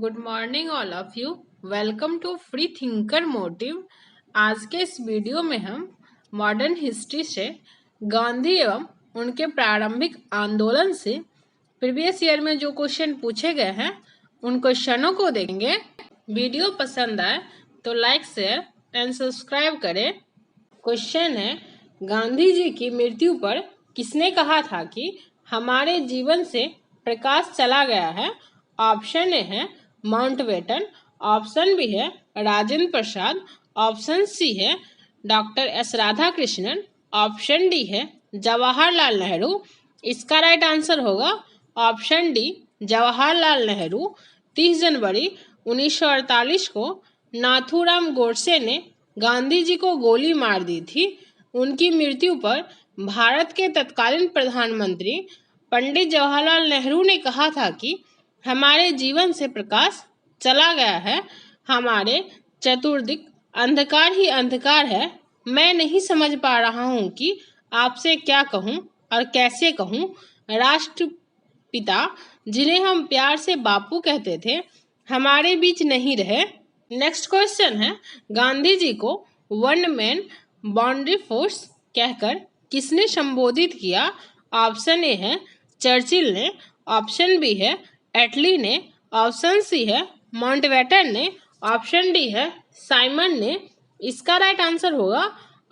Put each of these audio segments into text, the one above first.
Good morning all of you. Welcome to free thinker motive. आज के इस video में हम मॉडर्न हिस्ट्री से गांधी एवं उनके प्रारंभिक आंदोलन से प्रीवियस ईयर में जो क्वेश्चन पूछे गए हैं उन क्वेश्चनों को देखेंगे। वीडियो पसंद आए तो लाइक शेयर एंड सब्सक्राइब करें। क्वेश्चन है, गांधी जी की मृत्यु पर किसने कहा था कि हमारे जीवन से प्रकाश चला गया है? ऑप्शन ए है माउंटबेटन, ऑप्शन बी है राजेंद्र प्रसाद, ऑप्शन सी है doctor S Radhakrishnan, option D है जवाहरलाल नेहरू। इसका राइट आंसर होगा ऑप्शन डी जवाहरलाल नेहरू। 30 जनवरी 1948 को नाथूराम गोडसे ने गांधी जी को गोली मार दी थी। उनकी मृत्यु पर भारत के तत्कालीन प्रधानमंत्री पंडित जवाहरलाल नेहरू ने कहा था कि हमारे जीवन से प्रकाश चला गया है, हमारे चतुर्दिक अंधकार ही अंधकार है। मैं नहीं समझ पा रहा हूँ कि आपसे क्या कहूँ और कैसे कहूँ। राष्ट्रपिता जिन्हें हम प्यार से बापू कहते थे हमारे बीच नहीं रहे। नेक्स्ट क्वेश्चन है, गांधी जी को वन मैन बाउंड्री फोर्स कहकर किसने संबोधित किया? ऑप्शन ए है चर्चिल ने, ऑप्शन बी है एटली ने, ऑप्शन सी है माउंटबेटन ने, ऑप्शन डी है साइमन ने। इसका राइट आंसर होगा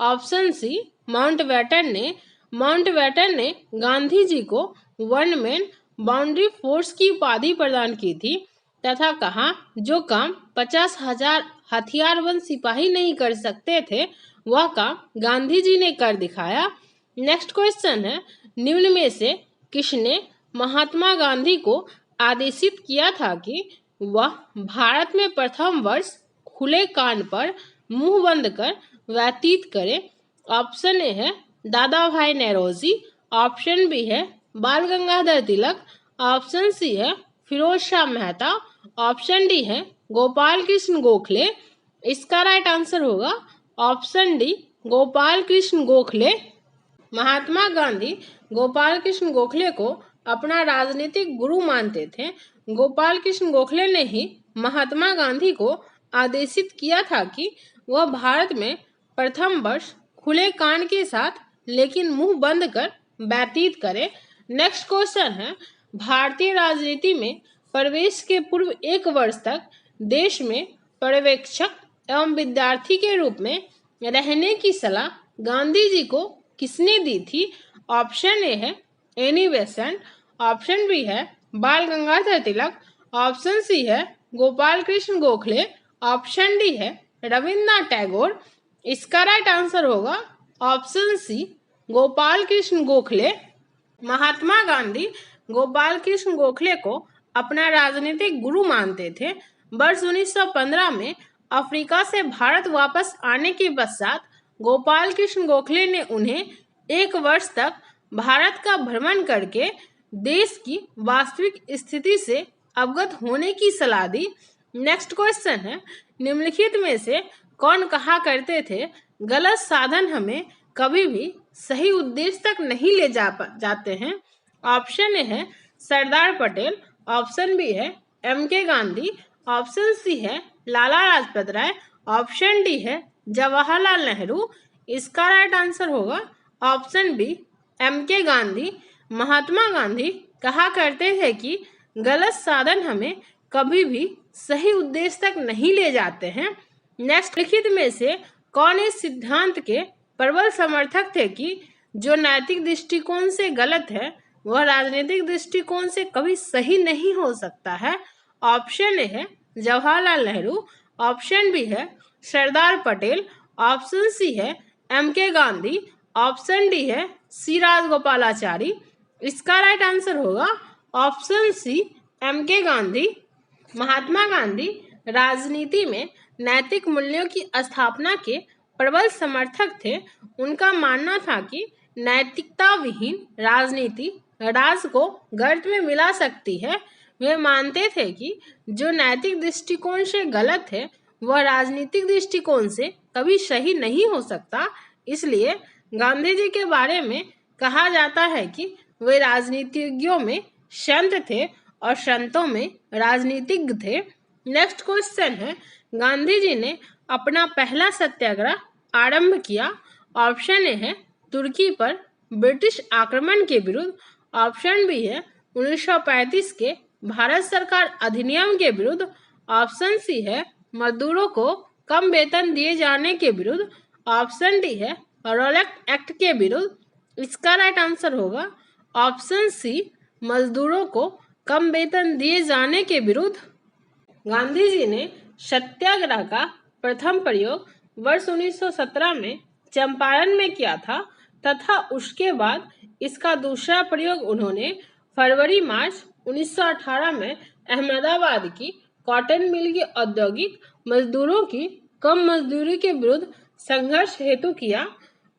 ऑप्शन सी माउंटबेटन ने। माउंटबेटन ने गांधी जी को वन मैन बाउंड्री फोर्स की उपाधि प्रदान की थी तथा कहा जो काम 50,000 हथियारबंद सिपाही नहीं कर सकते थे वह काम गांधी जी ने कर दिखाया। नेक्स्ट क्वेश्चन है, निम्न में से किसने महात्मा गांधी को आदेशित किया था कि वह भारत में प्रथम वर्ष खुले कान पर मुंह बंद कर व्यतीत करे? ऑप्शन ए है दादा भाई नौरोजी, ऑप्शन बी है बाल गंगाधर तिलक, ऑप्शन सी है फिरोज शाह मेहता, ऑप्शन डी है गोपाल कृष्ण गोखले। इसका राइट आंसर होगा ऑप्शन डी गोपाल कृष्ण गोखले। महात्मा गांधी गोपाल कृष्ण गोखले को अपना राजनीतिक गुरु मानते थे। गोपाल कृष्ण गोखले ने ही महात्मा गांधी को आदेशित किया था कि वह भारत में प्रथम वर्ष खुले कान के साथ लेकिन मुंह बंद कर व्यतीत करे। नेक्स्ट क्वेश्चन है, भारतीय राजनीति में प्रवेश के पूर्व 1 वर्ष तक देश में पर्यवेक्षक एवं विद्यार्थी के रूप में रहने की सलाह गांधी जी को किसने दी थी? ऑप्शन ए है एनी बेसेंट, ऑप्शन बी है बाल गंगाधर तिलक, ऑप्शन सी है गोपाल कृष्ण गोखले, ऑप्शन डी है रविन्द्रनाथ टैगोर। इसका राइट आंसर होगा ऑप्शन सी गोपाल कृष्ण गोखले। महात्मा गांधी गोपाल कृष्ण गोखले को अपना राजनीतिक गुरु मानते थे। वर्ष 1915 में अफ्रीका से भारत वापस आने के पश्चात गोपाल कृष्ण गोखले ने उन्हें 1 वर्ष तक भारत का भ्रमण करके देश की वास्तविक स्थिति से अवगत होने की सलाह दी। नेक्स्ट क्वेश्चन है, निम्नलिखित में से कौन कहा करते थे गलत साधन हमें कभी भी सही उद्देश्य तक नहीं ले जाते हैं? ऑप्शन ए है सरदार पटेल, ऑप्शन बी है MK गांधी, ऑप्शन सी है लाला लाजपत राय, ऑप्शन डी है जवाहरलाल नेहरू। इसका राइट आंसर होगा option B MK Gandhi. Mahatma Gandhi कहा करते थे कि गलत साधन हमें कभी भी सही उद्देश्य तक नहीं ले जाते हैं। नेक्स्ट, लिखित में से कौन इस सिद्धांत के प्रबल समर्थक थे कि जो नैतिक दृष्टिकोण से गलत है वह राजनीतिक दृष्टिकोण से कभी सही नहीं हो सकता है? ऑप्शन ए है जवाहरलाल नेहरू, ऑप्शन बी है सरदार पटेल, ऑप्शन सी है MK गांधी, ऑप्शन डी है सी राजगोपालाचारी। इसका राइट आंसर होगा option C MK Gandhi. Mahatma Gandhi राजनीति में नैतिक मूल्यों की स्थापना के प्रबल समर्थक थे। उनका मानना था कि नैतिकता विहीन राजनीति राष्ट्र को गर्त में मिला सकती है। वे मानते थे कि जो नैतिक दृष्टिकोण से गलत है वह राजनीतिक दृष्टिकोण से कभी सही नहीं हो सकता। इसलिए गांधी जी के बारे में कहा जाता है कि वे राजनीतिज्ञों में संत थे और संतों में राजनीतिज्ञ थे। नेक्स्ट क्वेश्चन है, गांधी जी ने अपना पहला सत्याग्रह आरंभ किया। ऑप्शन ए है तुर्की पर ब्रिटिश आक्रमण के विरुद्ध, ऑप्शन बी है 1935 के भारत सरकार अधिनियम के विरुद्ध, ऑप्शन सी है मजदूरों को कम वेतन दिए जाने के विरुद्ध, ऑप्शन डी है रॉलेट एक्ट के विरुद्ध। इसका राइट आंसर होगा ऑप्शन सी, मजदूरों को कम वेतन दिए जाने के विरुद्ध। गांधी जी ने सत्याग्रह का प्रथम प्रयोग वर्ष 1917 में चंपारण में किया था तथा उसके बाद इसका दूसरा प्रयोग उन्होंने फरवरी मार्च 1918 में अहमदाबाद की कॉटन मिल के औद्योगिक मजदूरों की कम मजदूरी के विरुद्ध संघर्ष हेतु किया।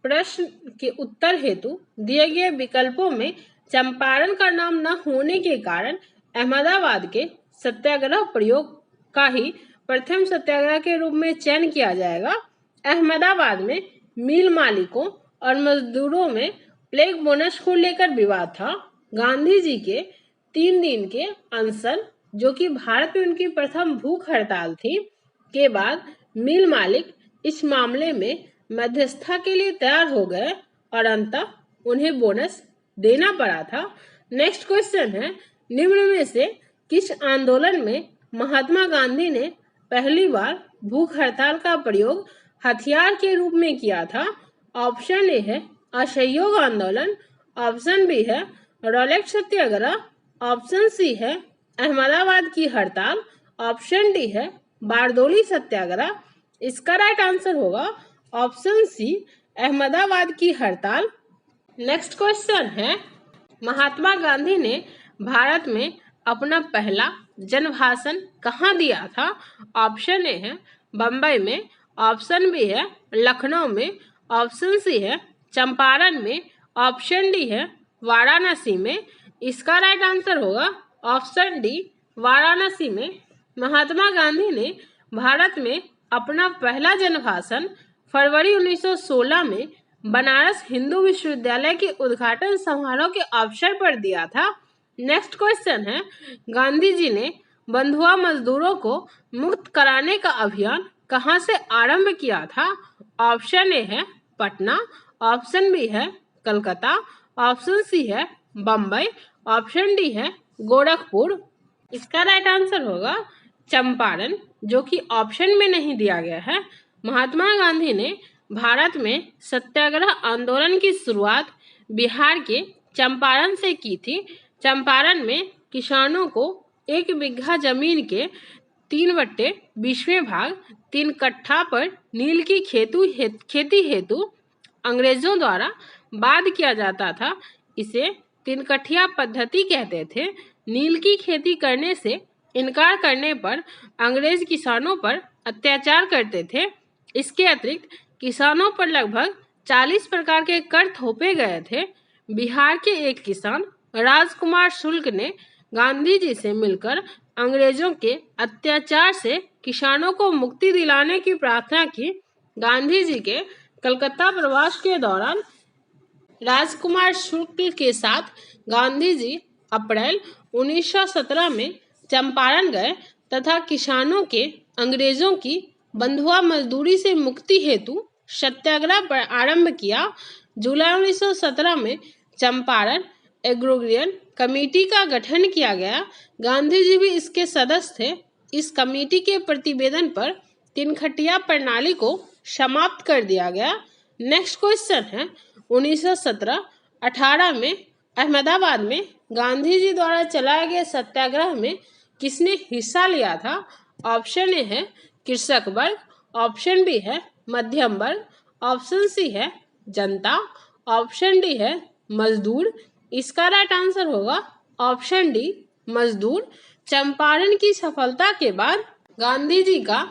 प्रश्न के उत्तर हेतु दिए गए विकल्पों में चंपारण का नाम न होने के कारण अहमदाबाद के सत्याग्रह प्रयोग का ही प्रथम सत्याग्रह के रूप में चयन किया जाएगा। अहमदाबाद में मिल मालिकों और मजदूरों में प्लेग बोनस को लेकर विवाद था। गांधी जी के 3 दिन के अनशन, जो कि भारत में उनकी प्रथम भूख हड़ताल थी, के बाद मिल मालिक इस मामले में मध्यस्थता के लिए तैयार हो गए और अंततः उन्हें बोनस देना पड़ा था। नेक्स्ट क्वेश्चन है, निम्न में से किस आंदोलन में महात्मा गांधी ने पहली बार भूख हड़ताल का प्रयोग हथियार के रूप में किया था? ऑप्शन ए है असहयोग आंदोलन, ऑप्शन बी है रॉलेट सत्याग्रह, ऑप्शन सी है अहमदाबाद की हड़ताल, ऑप्शन डी है बारदोली सत्याग्रह। इसका राइट आंसर होगा ऑप्शन सी, अहमदाबाद की हड़ताल। नेक्स्ट क्वेश्चन है, महात्मा गांधी ने भारत में अपना पहला जनभाषण कहाँ दिया था? ऑप्शन ए है बम्बई में, ऑप्शन बी है लखनऊ में, ऑप्शन सी है चंपारण में, ऑप्शन डी है वाराणसी में। इसका राइट आंसर होगा ऑप्शन डी, वाराणसी में। महात्मा गांधी ने भारत में अपना पहला जनभाषण फरवरी 1916 में बनारस हिंदू विश्वविद्यालय के उद्घाटन समारोह के अवसर पर दिया था। नेक्स्ट क्वेश्चन है, गांधी जी ने बंधुआ मजदूरों को मुक्त कराने का अभियान कहाँ से आरंभ किया था? ऑप्शन ए है पटना, ऑप्शन बी है कलकत्ता, ऑप्शन सी है बम्बई, ऑप्शन डी है गोरखपुर। इसका राइट आंसर होगा चंपारण, जो कि ऑप्शन में नहीं दिया गया है। महात्मा गांधी ने भारत में सत्याग्रह आंदोलन की शुरुआत बिहार के चंपारण से की थी। चंपारण में किसानों को 1 बिघा जमीन के 3/20 भाग 3 कट्ठा पर नील की खेती हेतु अंग्रेजों द्वारा बाध किया जाता था। इसे 3 कठिया पद्धति कहते थे। नील की खेती करने से इनकार करने पर अंग्रेज किसानों पर अत्याचार करते थे। इसके अतिरिक्त किसानों पर लगभग 40 प्रकार के कर थोपे गए थे। बिहार के एक किसान राजकुमार शुक्ल ने गांधी जी से मिलकर अंग्रेजों के अत्याचार से किसानों को मुक्ति दिलाने की प्रार्थना की। गांधी जी के कलकत्ता प्रवास के दौरान राजकुमार शुक्ल के साथ गांधी जी अप्रैल 1917 में चंपारण गए तथा किसानों के अंग्रेजों की बंधुआ मजदूरी से मुक्ति हेतु सत्याग्रह आरंभ किया। जुलाई 1917 में चंपारण एग्रोग्रियन कमेटी का गठन किया गया। गांधी जी भी इसके सदस्य थे। इस कमेटी के प्रतिवेदन पर 3 खटिया प्रणाली को समाप्त कर दिया गया। नेक्स्ट क्वेश्चन है, 1917-18 में अहमदाबाद में गांधी जी द्वारा चलाए गए सत्याग्रह में किसने हिस्सा लिया था? ऑप्शन ए है कृषक वर्ग, ऑप्शन बी है मध्यम वर्ग, ऑप्शन सी है जनता, ऑप्शन डी है मजदूर। इसका राइट आंसर होगा ऑप्शन डी, मजदूर। चंपारण की सफलता के बाद गांधी जी का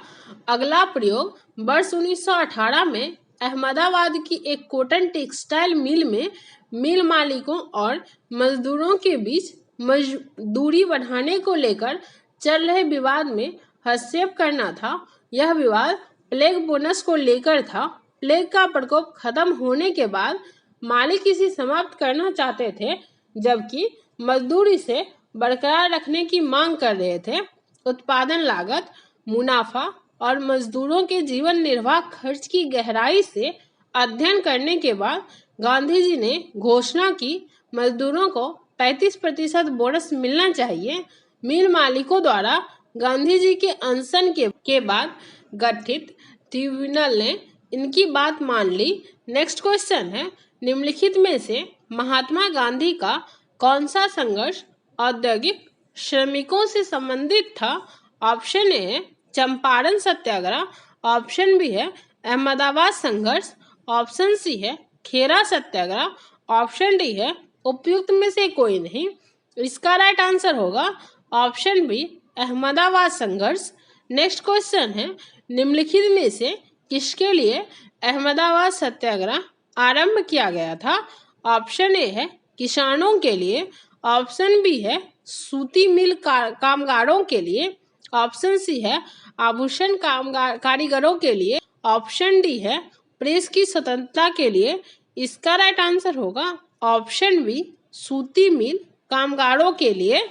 अगला प्रयोग वर्ष 1918 में अहमदाबाद की एक कॉटन टेक्सटाइल मिल में मिल मालिकों और मजदूरों के बीच मजदूरी बढ़ाने को लेकर चल रहे विवाद में हस्तक्षेप करना था। यह विवाद प्लेग बोनस को लेकर था। प्लेग का प्रकोप खत्म होने के बाद मालिक इसे समाप्त करना चाहते थे, जबकि मजदूर इसे बरकरार रखने की मांग कर रहे थे। उत्पादन लागत, मुनाफा और मजदूरों के जीवन निर्वाह खर्च की गहराई से अध्ययन करने के बाद गांधी जी ने घोषणा की मजदूरों को 35% बोनस मिलना चाहिए। मिल मालिकों द्वारा गांधी जी के अनशन के बाद गठित ट्रिब्यूनल ने इनकी बात मान ली। नेक्स्ट क्वेश्चन है, निम्नलिखित में से महात्मा गांधी का कौन सा संघर्ष औद्योगिक श्रमिकों से संबंधित था? ऑप्शन ए है चंपारण सत्याग्रह, ऑप्शन बी है अहमदाबाद संघर्ष, ऑप्शन सी है खेरा सत्याग्रह, ऑप्शन डी है उपयुक्त में से कोई नहीं। इसका राइट आंसर होगा ऑप्शन बी अहमदाबाद संघर्ष। नेक्स्ट क्वेश्चन है, निम्नलिखित में से किसके लिए अहमदाबाद सत्याग्रह आरंभ किया गया था? ऑप्शन ए है किसानों के लिए, ऑप्शन बी है सूती मिल कामगारों के लिए, ऑप्शन सी है आभूषण कारीगरों के लिए, ऑप्शन डी है प्रेस की स्वतंत्रता के लिए। इसका राइट आंसर होगा ऑप्शन बी सूती मिल कामगारों के लिए।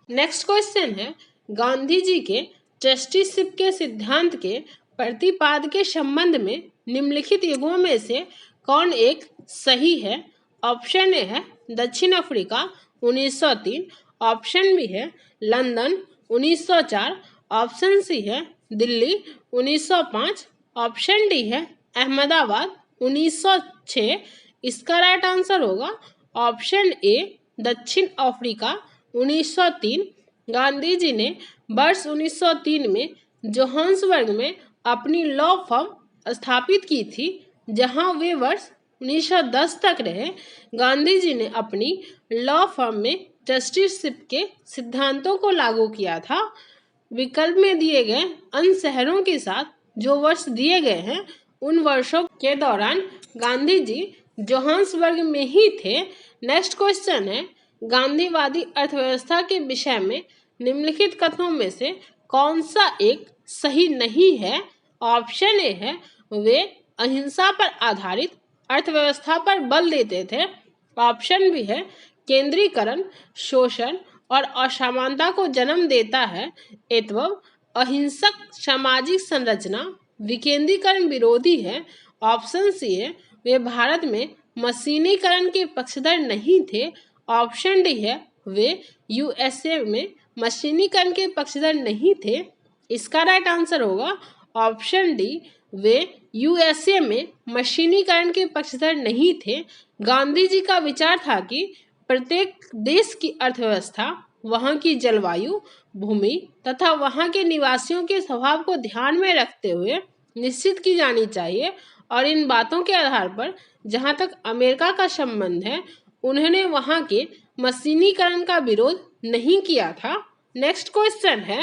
नेक्स्ट क्वेश्चन है, गांधी जी के ट्रस्टीशिप के सिद्धांत के प्रतिपाद के संबंध में निम्नलिखित युगों में से कौन एक सही है? ऑप्शन ए है दक्षिण अफ्रीका 1903, ऑप्शन बी है लंदन 1904, ऑप्शन सी है दिल्ली 1905, ऑप्शन डी है अहमदाबाद 1906। इसका राइट आंसर होगा ऑप्शन ए दक्षिण अफ्रीका 1903। गांधी जी ने वर्ष 1903 में जोहान्सबर्ग में अपनी लॉ फर्म स्थापित की थी, जहां वे वर्ष 1910 तक रहे। गांधी जी ने अपनी लॉ फर्म में ट्रस्टीशिप के सिद्धांतों को लागू किया था। विकल्प में दिए गए अन्य शहरों के साथ जो वर्ष दिए गए हैं, उन वर्षों के दौरान गांधी जी जोहान्सबर्ग में ही थे। नेक्स्ट क्वेश्चन है, गांधीवादी अर्थव्यवस्था के विषय में निम्नलिखित कथनों में से कौन सा एक सही नहीं है? ऑप्शन ए है वे अहिंसा पर आधारित अर्थव्यवस्था पर बल देते थे, ऑप्शन बी है केंद्रीकरण शोषण और असमानता को जन्म देता है एवं अहिंसक सामाजिक संरचना विकेंद्रीकरण विरोधी है, ऑप्शन सी है वे भारत में मशीनीकरण के पक्षधर नहीं थे, ऑप्शन डी है वे यूएसए में मशीनीकरण के पक्षधर नहीं थे। इसका राइट आंसर होगा ऑप्शन डी वे यूएसए में मशीनीकरण के पक्षधर नहीं थे। गांधी जी का विचार था कि प्रत्येक देश की अर्थव्यवस्था वहां की जलवायु, भूमि तथा वहां के निवासियों के स्वभाव को ध्यान में रखते हुए निश्चित की जानी चाहिए, और इन बातों के आधार पर जहां तक अमेरिका का संबंध है, उन्होंने वहां के मशीनीकरण का विरोध नहीं किया था। नेक्स्ट क्वेश्चन है,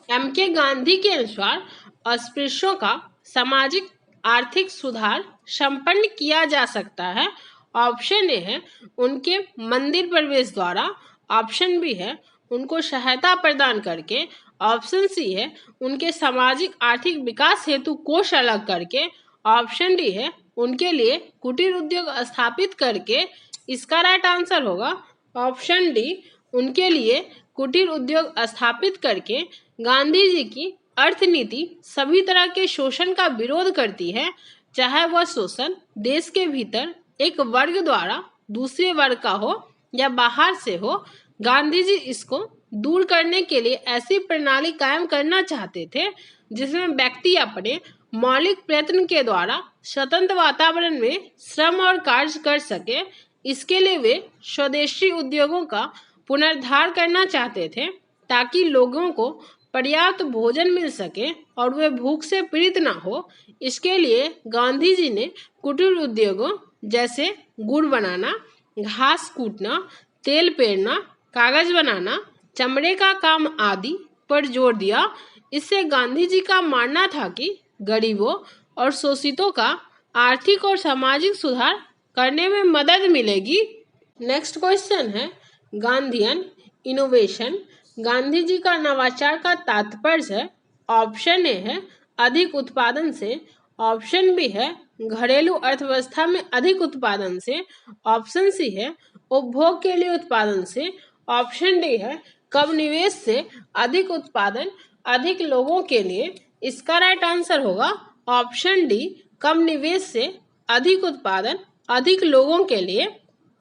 एम.के. गांधी के अनुसार अस्पृश्यों का सामाजिक आर्थिक सुधार संपन्न किया जा सकता है। ऑप्शन ए है उनके मंदिर प्रवेश द्वारा, ऑप्शन बी है उनको सहायता प्रदान करके, ऑप्शन सी है उनके सामाजिक आर्थिक विकास हेतु कोष अलग करके, ऑप्शन डी है उनके लिए कुटीर उद्योग स्थापित करके। इसका राइट आंसर होगा ऑप्शन डी उनके लिए कुटीर उद्योग स्थापित करके। गांधी जी की अर्थनीति सभी तरह के शोषण का विरोध करती है, चाहे वह शोषण देश के भीतर एक वर्ग द्वारा दूसरे वर्ग का हो या बाहर से हो। गांधी जी इसको दूर करने के लिए ऐसी प्रणाली कायम करना चाहते थे जिसमें व्यक्ति अपने मौलिक प्रयत्न के द्वारा स्वतंत्र वातावरण में श्रम और कार्य कर सके। इसके लिए वे स्वदेशी उद्योगों का पुनरुद्धार करना चाहते थे ताकि लोगों को पर्याप्त भोजन मिल सके और वे भूख से पीड़ित ना हो। इसके लिए गांधी जी ने कुटीर उद्योगों जैसे गुड़ बनाना, घास कूटना, तेल पेरना, कागज बनाना, चमड़े का काम आदि पर जोर दिया। इससे गांधी जी का मानना था कि गरीबों और शोषितों का आर्थिक और सामाजिक सुधार करने में मदद मिलेगी। नेक्स्ट क्वेश्चन है, गांधीयन इनोवेशन गांधी जी का नवाचार का तात्पर्य है। ऑप्शन ए है अधिक उत्पादन से, ऑप्शन बी है घरेलू अर्थव्यवस्था में अधिक उत्पादन से, ऑप्शन सी है उपभोग के लिए उत्पादन से, ऑप्शन डी है कम निवेश से अधिक उत्पादन अधिक लोगों के लिए। इसका राइट आंसर होगा ऑप्शन डी, कम निवेश से अधिक उत्पादन अधिक लोगों के लिए।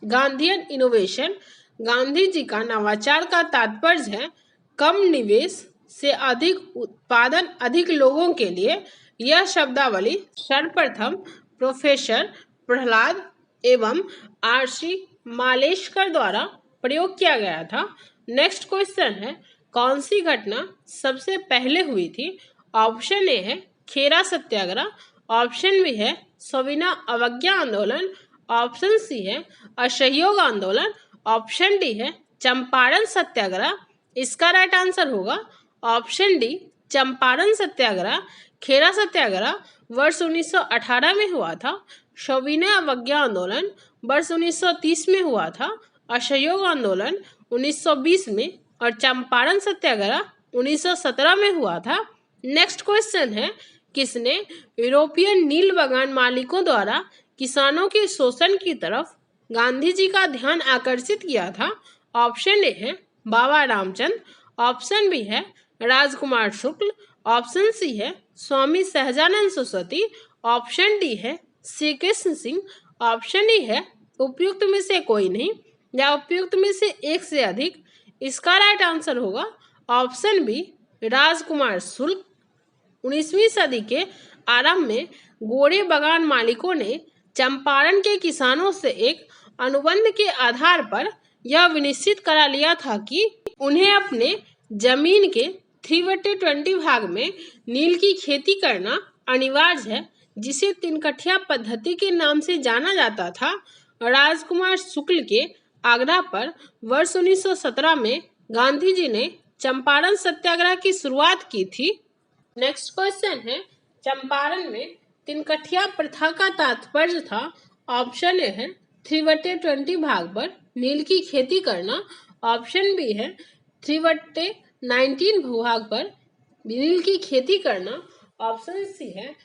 गांधीयन इनोवेशन, गांधी जी का नवाचार का तात्पर्य है कम निवेश से अधिक उत्पादन अधिक लोगों के लिए। यह शब्दावली सर्वप्रथम प्रोफेसर प्रहलाद एवं आर.सी. मालेश्कर द्वारा प्रयोग किया गया था। नेक्स्ट क्वेश्चन है कौन सी घटना सबसे पहले हुई थी? ऑप्शन ए है खेरा सत्याग्रह, ऑप्शन बी है सविनय अवज्ञा आंदोलन, ऑप्शन सी है असहयोग आंदोलन, ऑप्शन डी है चंपारण सत्याग्रह। इसका राइट आंसर होगा ऑप्शन डी, चंपारण सत्याग्रह। खेरा सत्याग्रह वर्ष 1918 में हुआ था, सविनय अवज्ञा आंदोलन वर्ष 1930 में हुआ था, असहयोग आंदोलन 1920 में और चंपारण सत्याग्रह 1917 में हुआ था। नेक्स्ट क्वेश्चन है किसने यूरोपियन नील बागान मालिकों द्वारा किसानों के शोषण की तरफ गांधी जी का ध्यान आकर्षित किया था? ऑप्शन ए है बाबा रामचंद्र, ऑप्शन बी है राजकुमार शुक्ल, ऑप्शन सी है स्वामी सहजानंद सरस्वती, ऑप्शन डी है श्री कृष्ण सिंह, ऑप्शन डी है उपयुक्त में से कोई नहीं या उपयुक्त में से एक से अधिक। इसका राइट आंसर होगा ऑप्शन बी, राजकुमार शुक्ल। 19वीं सदी के आरंभ में गोरे बागान मालिकों ने चंपारण के किसानों से एक अनुबंध के आधार पर यह विनिश्चित करा लिया था कि उन्हें अपने जमीन के 3/20 भाग में नील की खेती करना अनिवार्य है, जिसे 3 कठिया पद्धति के नाम से जाना जाता था। राजकुमार शुक्ल के आग्रह पर वर्ष 1917 में गांधी जी ने चंपारण सत्याग्रह की शुरुआत की थी। नेक्स्ट क्वेश्चन है चंपारण में 3 कठिया प्रथा का तात्पर्य था। ऑप्शन ए है 3/20 भाग पर नील की खेती करना, ऑप्शन बी है 3/19 भूभाग पर नील की खेती करना, ऑप्शन सी है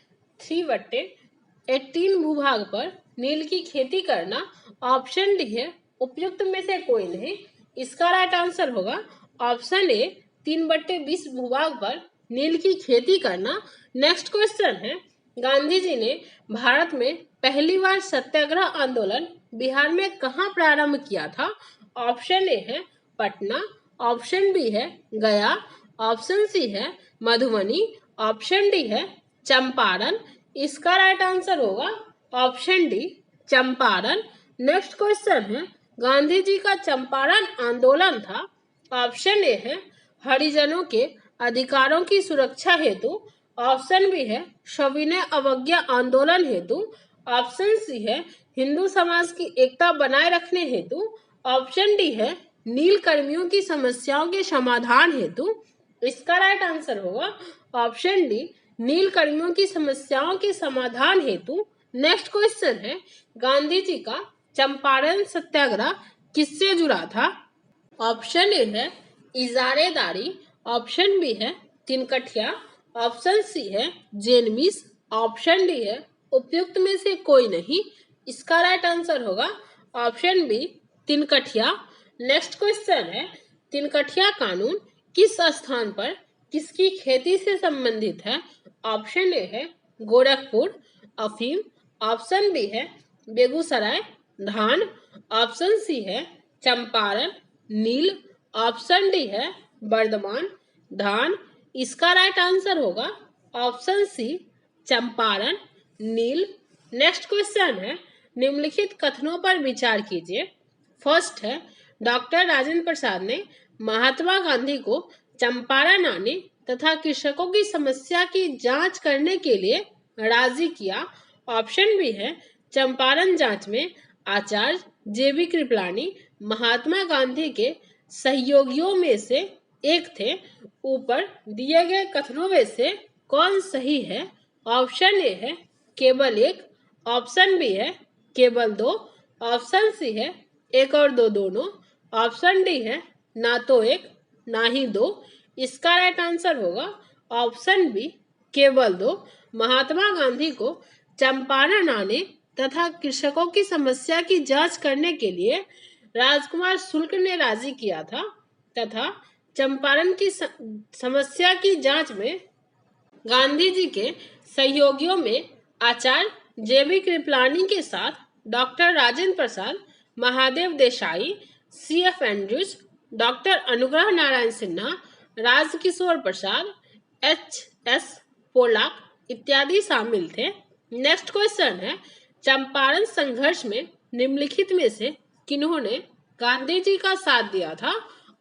3/18 भूभाग पर नील की खेती करना, ऑप्शन डी है उपयुक्त में से कोई नहीं। इसका राइट आंसर होगा ऑप्शन ए, 3/20 भूभाग पर नील की खेती करना। नेक्स्ट क्वेश्चन है गांधी जी ने भारत में पहली बार सत्याग्रह आंदोलन बिहार में कहाँ प्रारंभ किया था? ऑप्शन ए है पटना, ऑप्शन बी है गया, ऑप्शन सी है मधुबनी, ऑप्शन डी है चंपारण। इसका राइट आंसर होगा option D, Champaran. Next question है गांधी जी का चंपारण आंदोलन था। ऑप्शन ए है हरिजनों के अधिकारों की सुरक्षा हेतु, ऑप्शन बी है सविनय अवज्ञा आंदोलन हेतु, ऑप्शन सी है हिंदू समाज की एकता बनाए रखने हेतु, ऑप्शन डी है नील कर्मियों की समस्याओं के समाधान हेतु। इसका राइट आंसर होगा ऑप्शन डी, नील कर्मियों की समस्याओं के समाधान हेतु। नेक्स्ट क्वेश्चन है गांधी जी का चंपारण सत्याग्रह किससे जुड़ा था? ऑप्शन ए है इजारेदारी, ऑप्शन बी है 3 कठिया, ऑप्शन सी है जेनमिस, ऑप्शन डी है उपयुक्त में से कोई नहीं। इसका राइट आंसर होगा ऑप्शन बी, 3 कठिया। नेक्स्ट क्वेश्चन है 3 कठिया कानून किस स्थान पर किसकी खेती से संबंधित है? ऑप्शन ए है गोरखपुर अफीम, ऑप्शन बी है बेगूसराय धान, ऑप्शन सी है चंपारण नील, ऑप्शन डी है बर्धमान धान। इसका राइट आंसर होगा ऑप्शन सी, चंपारण नील। नेक्स्ट क्वेश्चन है निम्नलिखित कथनों पर विचार कीजिए। फर्स्ट है डॉक्टर राजेंद्र प्रसाद ने महात्मा गांधी को चंपारण आने तथा कृषकों की समस्या की जांच करने के लिए राजी किया। ऑप्शन बी है चंपारण जांच में आचार्य जे.बी. कृपलानी महात्मा गांधी के सहयोगियों में से एक थे। ऊपर दिए गए कथनों में से कौन सही है? ऑप्शन ए है केवल एक, ऑप्शन बी है केवल दो, ऑप्शन सी है 1 और 2 दोनों, ऑप्शन डी है ना तो एक ना ही दो। इसका राइट आंसर होगा ऑप्शन बी, केवल 2। महात्मा गांधी को चंपारण आने तथा कृषकों की समस्या की जांच करने के लिए राजकुमार शुक्ल ने राजी किया था तथा चंपारण की समस्या की जांच में गांधी जी के सहयोगियों में आचार्य जेबी कृपलानी के साथ doctor Rajendra Prasad, Mahadev Desai, CF Andrews, doctor Anugrah Narayan Sinha, Rajkishore Prasad, HS. Polak इत्यादि शामिल थे। नेक्स्ट क्वेश्चन है, चंपारण संघर्ष में निम्नलिखित में से किन्होंने गांधी जी का साथ दिया था?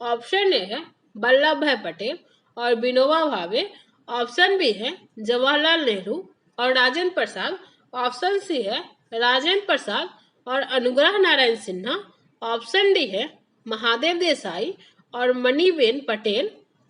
ऑप्शन ए है वल्लभ भाई पटेल और विनोबा भावे, ऑप्शन बी है जवाहरलाल नेहरू और राजेंद्र प्रसाद, ऑप्शन सी है राजेंद्र प्रसाद और अनुग्रह नारायण सिन्हा, ऑप्शन डी है महादेव देसाई और मणिबेन पटेल।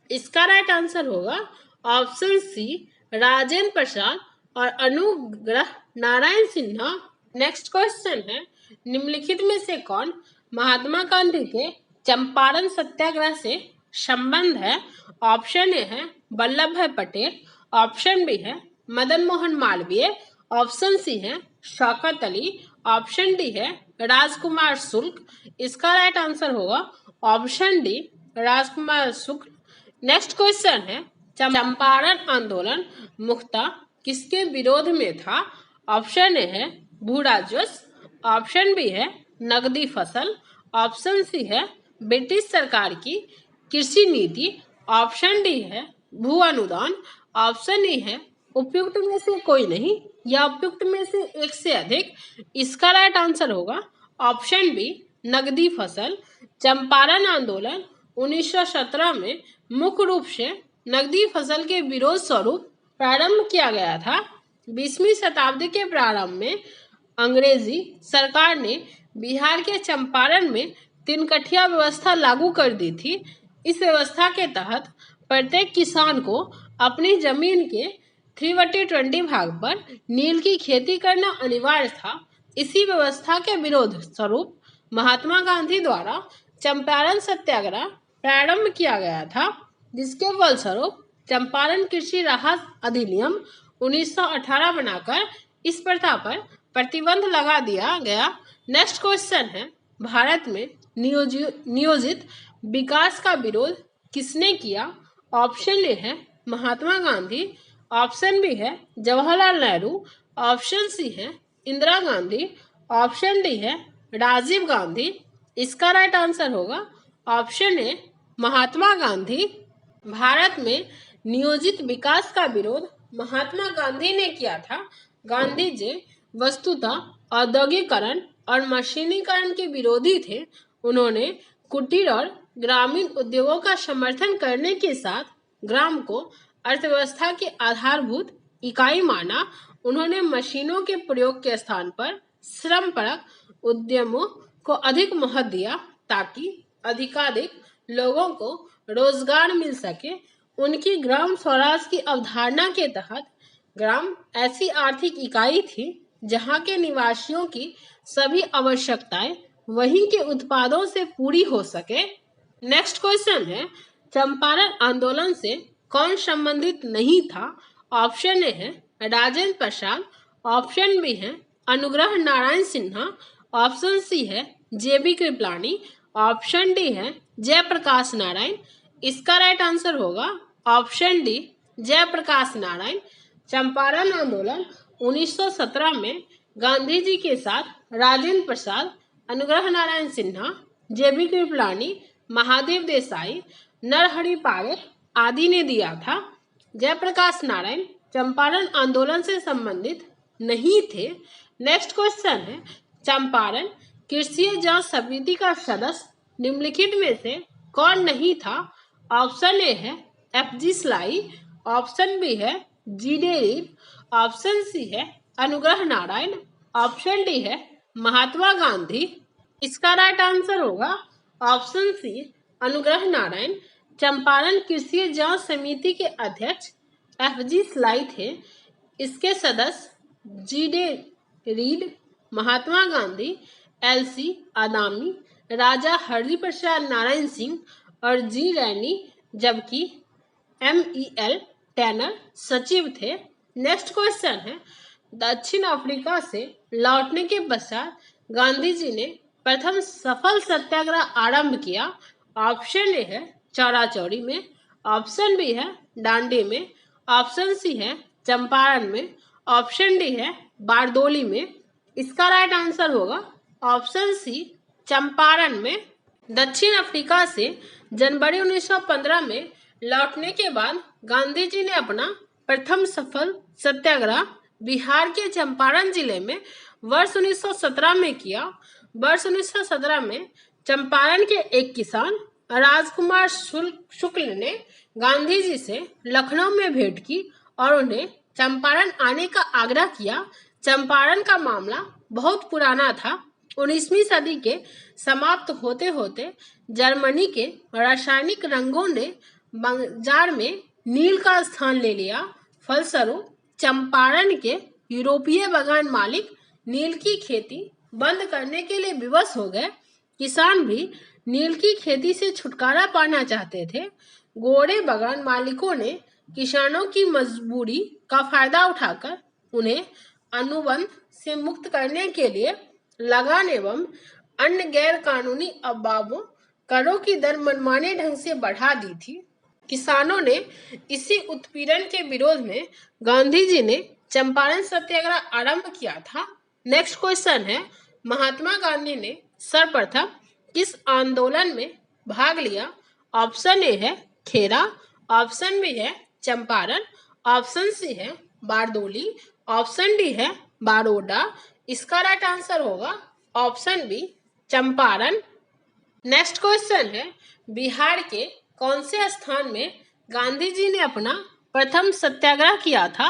इसका राइट आंसर होगा ऑप्शन सी राजेंद्र प्रसाद और अनुग्रह नारायण सिन्हा। नेक्स्ट क्वेश्चन है, निम्नलिखित में से कौन महात्मा गांधी के चंपारण सत्याग्रह से संबंध है? ऑप्शन ए है वल्लभ भाई पटेल, ऑप्शन बी है मदन मोहन मालवीय, ऑप्शन सी है शौकत अली, ऑप्शन डी है राजकुमार शुक्ल। इसका राइट आंसर होगा ऑप्शन डी राजकुमार शुक्ल। नेक्स्ट क्वेश्चन है, चंपारण आंदोलन मुख्यतः किसके विरोध में था? ऑप्शन ए है भू राजस्व, ऑप्शन बी है नकदी फसल, ऑप्शन सी है ब्रिटिश सरकार की कृषि नीति, ऑप्शन डी है भू अनुदान, ऑप्शन ई है उपयुक्त में से कोई नहीं या उपयुक्त में से एक से अधिक। इसका राइट आंसर होगा ऑप्शन बी नकदी फसल। चंपारण आंदोलन 1917 में मुख्य रूप से नकदी फसल के विरोध स्वरूप प्रारंभ किया गया था। 20वीं शताब्दी के प्रारंभ में अंग्रेजी सरकार ने बिहार के चंपारण में तिनकठिया व्यवस्था लागू कर दी थी। इस व्यवस्था के तहत प्रत्येक किसान को अपनी जमीन के 3/20 भाग पर नील की खेती करना अनिवार्य था। इसी व्यवस्था के विरोध स्वरूप महात्मा गांधी द्वारा चंपारण सत्याग्रह प्रारंभ किया गया था, जिसके फलस्वरूप चंपारण कृषि राहत अधिनियम 1918 बनाकर इस प्रथा पर प्रतिबंध लगा दिया गया। नेक्स्ट क्वेश्चन है, भारत में नियोजित विकास का विरोध किसने किया? ऑप्शन ए है महात्मा गांधी, ऑप्शन बी है जवाहरलाल नेहरू, ऑप्शन सी है इंदिरा गांधी, ऑप्शन डी है राजीव गांधी। इसका राइट आंसर होगा ऑप्शन ए महात्मा गांधी। भारत में नियोजित विकास का विरोध महात्मा गांधी ने किया था। गांधी जी वस्तुतः औद्योगिकरण और मशीनीकरण के विरोधी थे। उन्होंने कुटीर और ग्रामीण उद्योगों का समर्थन करने के साथ ग्राम को अर्थव्यवस्था की आधारभूत इकाई माना। उन्होंने मशीनों के प्रयोग के स्थान पर श्रमपरक उद्यमों को अधिक महत्व दिया ताकि अधिकाधिक लोगों को रोजगार मिल सके। उनकी ग्राम स्वराज की अवधारणा के तहत ग्राम ऐसी आर्थिक इकाई थी जहां के निवासियों की सभी आवश्यकताएं वहीं के उत्पादों से पूरी हो सके। नेक्स्ट क्वेश्चन है, चंपारण आंदोलन से कौन संबंधित नहीं था? ऑप्शन ए है राजेंद्र प्रसाद, ऑप्शन बी है अनुग्रह नारायण सिन्हा, ऑप्शन सी है जेबी कृपलानी, ऑप्शन डी है जयप्रकाश नारायण। इसका राइट आंसर होगा ऑप्शन डी जयप्रकाश नारायण। चंपारण आंदोलन 1917 में गांधी जी के साथ राजेंद्र प्रसाद, अनुग्रह नारायण सिन्हा, जेबी कृपलानी, महादेव देसाई, नरहरि पारेख आदि ने दिया था। जयप्रकाश नारायण चंपारण आंदोलन से संबंधित नहीं थे। नेक्स्ट क्वेश्चन है, चंपारण कृषि जांच समिति का सदस्य निम्नलिखित में से कौन नहीं था? ऑप्शन ए है एफ.जी. स्लाई, ऑप्शन बी है जी.डी. रीड, ऑप्शन सी है अनुग्रह नारायण, ऑप्शन डी है महात्मा गांधी। इसका राइट आंसर होगा ऑप्शन सी अनुग्रह नारायण। चंपारण कृषि जांच समिति के अध्यक्ष एफ.जी. स्लाई थे। इसके सदस्य GD. Read, Mahatma Gandhi, LC. आदामी, राजा हरिप्रसाद नारायण सिंह और जी. रैनी, जबकि एम.ई.एल. टैनर सचिव थे। नेक्स्ट क्वेश्चन है, दक्षिण अफ्रीका से लौटने के पश्चात गांधी जी ने प्रथम सफल सत्याग्रह आरंभ किया? ऑप्शन ए है चौरा चौरी में, ऑप्शन बी है डांडी में, ऑप्शन सी है चंपारण में, ऑप्शन डी है बारदोली में। इसका राइट आंसर होगा ऑप्शन सी चंपारण में। दक्षिण अफ्रीका से जनवरी 1915 में लौटने के बाद गांधी जी ने अपना प्रथम सफल सत्याग्रह बिहार के चंपारण जिले में वर्ष 1917 में किया। वर्ष 1917 में चंपारण के एक किसान राजकुमार शुक्ल ने गांधी जी से लखनऊ में भेंट की और उन्हें चंपारण आने का आग्रह किया। चंपारण का मामला बहुत पुराना था। 19वीं सदी के समाप्त होते होते जर्मनी के रासायनिक रंगों ने बाजार में नील का स्थान ले लिया। फलस्वरूप चंपारण के यूरोपीय बागान मालिक नील की खेती बंद करने के लिए विवश हो गए। किसान भी नील की खेती से छुटकारा पाना चाहते थे। गोरे बागान मालिकों ने किसानों की मजबूरी का फायदा उठाकर उन्हें अनुबंध से मुक्त करने के लिए लगान एवं अन्य गैर कानूनी अववाबों करों की दर मनमाने ढंग से बढ़ा दी थी। किसानों ने इसी उत्पीड़न के विरोध में गांधी जी ने चंपारण सत्याग्रह आरंभ किया था। नेक्स्ट क्वेश्चन है, महात्मा गांधी ने सर्वप्रथम किस आंदोलन में भाग लिया? ऑप्शन ए है खेरा, ऑप्शन बी है चंपारण, ऑप्शन सी है बारदोली, ऑप्शन डी है बारोडा। इसका राइट आंसर होगा option B Champaran. Next question है, बिहार के कौन से स्थान में गांधी जी ने अपना प्रथम सत्याग्रह किया था?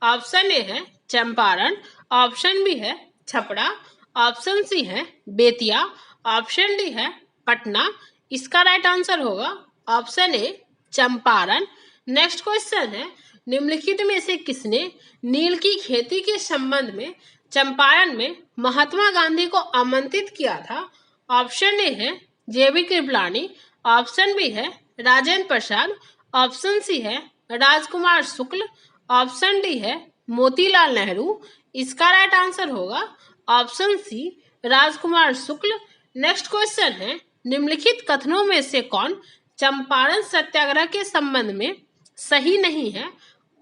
ऑप्शन ए है चंपारण, ऑप्शन बी है छपरा, ऑप्शन सी है बेतिया, ऑप्शन डी है पटना। इसका राइट आंसर होगा option A Champaran. Next question है, निम्नलिखित में से किसने नील की खेती के संबंध में चंपारण में महात्मा गांधी को आमंत्रित किया था? ऑप्शन ए है जेबी कृपलानी, ऑप्शन बी है राजेंद्र प्रसाद, ऑप्शन सी है राजकुमार शुक्ल, ऑप्शन डी है मोतीलाल नेहरू। इसका राइट आंसर होगा ऑप्शन सी राजकुमार शुक्ल। नेक्स्ट क्वेश्चन है, निम्नलिखित कथनों में से कौन चंपारण सत्याग्रह के संबंध में सही नहीं है?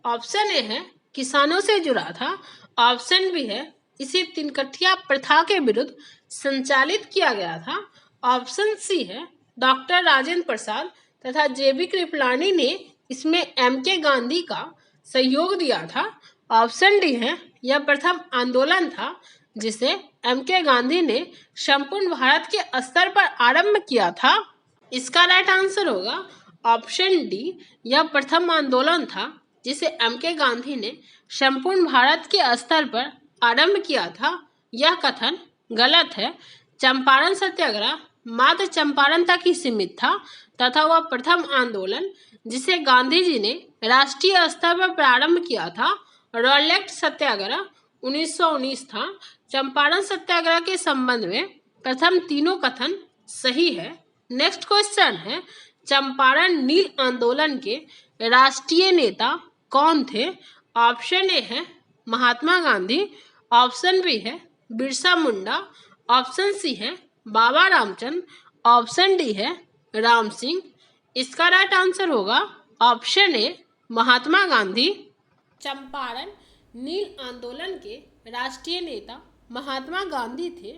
ऑप्शन ए है किसानों से जुड़ा था, ऑप्शन बी है इसे तिनकठिया प्रथा के विरुद्ध संचालित किया गया था, ऑप्शन सी है डॉक्टर राजेंद्र प्रसाद तथा जेबी कृपलानी ने इसमें एम.के. गांधी का सहयोग दिया था, ऑप्शन डी है यह प्रथम आंदोलन था जिसे एम.के. गांधी ने संपूर्ण भारत के स्तर पर आरंभ किया था। इसका राइट आंसर होगा ऑप्शन डी, यह प्रथम आंदोलन था जिसे एम.के. गांधी ने संपूर्ण भारत के स्तर पर आरंभ किया था। यह कथन गलत है। चंपारण सत्याग्रह मात्र चंपारण तक ही सीमित था तथा वह प्रथम आंदोलन जिसे गांधी जी ने राष्ट्रीय स्तर पर प्रारंभ किया था रॉलेट सत्याग्रह 1919 था। चंपारण सत्याग्रह के संबंध में प्रथम तीनों कथन सही है। नेक्स्ट क्वेश्चन है, चंपारण नील आंदोलन के राष्ट्रीय नेता कौन थे? ऑप्शन ए है महात्मा गांधी, ऑप्शन बी है बिरसा मुंडा, ऑप्शन सी है बाबा रामचंद्र, ऑप्शन डी है राम सिंह। इसका राइट आंसर होगा ऑप्शन ए महात्मा गांधी। चंपारण नील आंदोलन के राष्ट्रीय नेता महात्मा गांधी थे।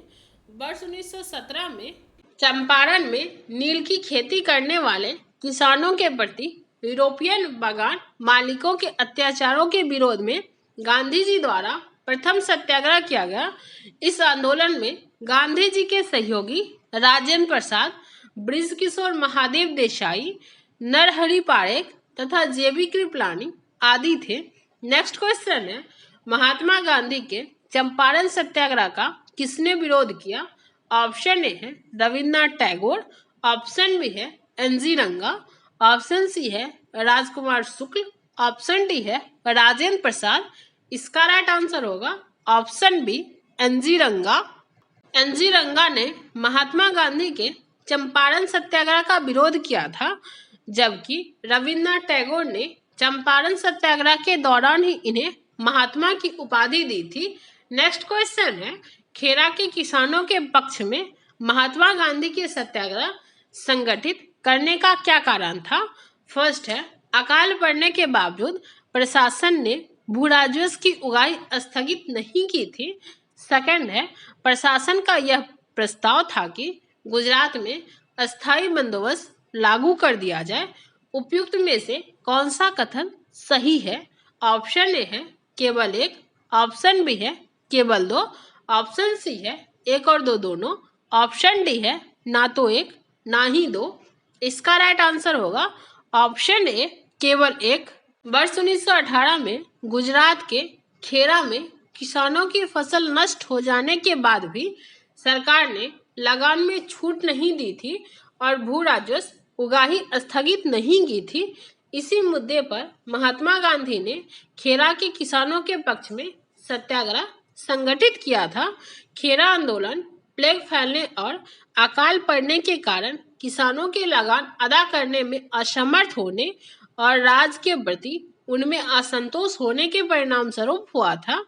वर्ष 1917 में चंपारण में नील की खेती करने वाले किसानों के प्रति यूरोपियन बागान मालिकों के अत्याचारों के विरोध में गांधी जी द्वारा प्रथम सत्याग्रह किया गया। इस आंदोलन में गांधी जी के सहयोगी राजेंद्र प्रसाद, बृजकिशोर महादेव देसाई, नरहरि पारेख तथा जेबी कृपलानी आदि थे। नेक्स्ट क्वेश्चन है, महात्मा गांधी के चंपारण सत्याग्रह का किसने विरोध किया? ऑप्शन ए है रविन्द्रनाथ टैगोर, ऑप्शन बी है एन.जी. रंगा, ऑप्शन सी है राजकुमार शुक्ल, ऑप्शन डी है राजेंद्र प्रसाद। इसका राइट आंसर होगा ऑप्शन बी एन.जी. रंगा। एन.जी. रंगा ने महात्मा गांधी के चंपारण सत्याग्रह का विरोध किया था, जबकि रविन्द्रनाथ टैगोर ने चंपारण सत्याग्रह के दौरान ही इन्हें महात्मा की उपाधि दी थी। नेक्स्ट क्वेश्चन है, खेरा के किसानों के पक्ष में महात्मा गांधी के सत्याग्रह संगठित करने का क्या कारण था? फर्स्ट है, अकाल पड़ने के बावजूद प्रशासन ने भू राजस्व की उगाही स्थगित नहीं की थी। सेकंड है, प्रशासन का यह प्रस्ताव था कि गुजरात में अस्थायी बंदोबस्त लागू कर दिया जाए। उपयुक्त में से कौन सा कथन सही है? ऑप्शन ए है केवल एक, ऑप्शन बी है केवल दो, ऑप्शन सी है एक और दो दोनों, ऑप्शन डी है ना तो एक ना ही दो। इसका राइट आंसर होगा ऑप्शन ए केवल एक। वर्ष 1918 में गुजरात के खेड़ा में किसानों की फसल नष्ट हो जाने के बाद भी सरकार ने लगान में छूट नहीं दी थी और भू राजस्व उगाही स्थगित नहीं की थी। इसी मुद्दे पर महात्मा गांधी ने खेड़ा के किसानों के पक्ष में सत्याग्रह संगठित किया था। खेड़ा आंदोलन प्लेग फैलने और अकाल पड़ने के कारण किसानों के लगान अदा करने में असमर्थ होने और राज्य के प्रति उनमें असंतोष होने के परिणाम स्वरूप हुआ था।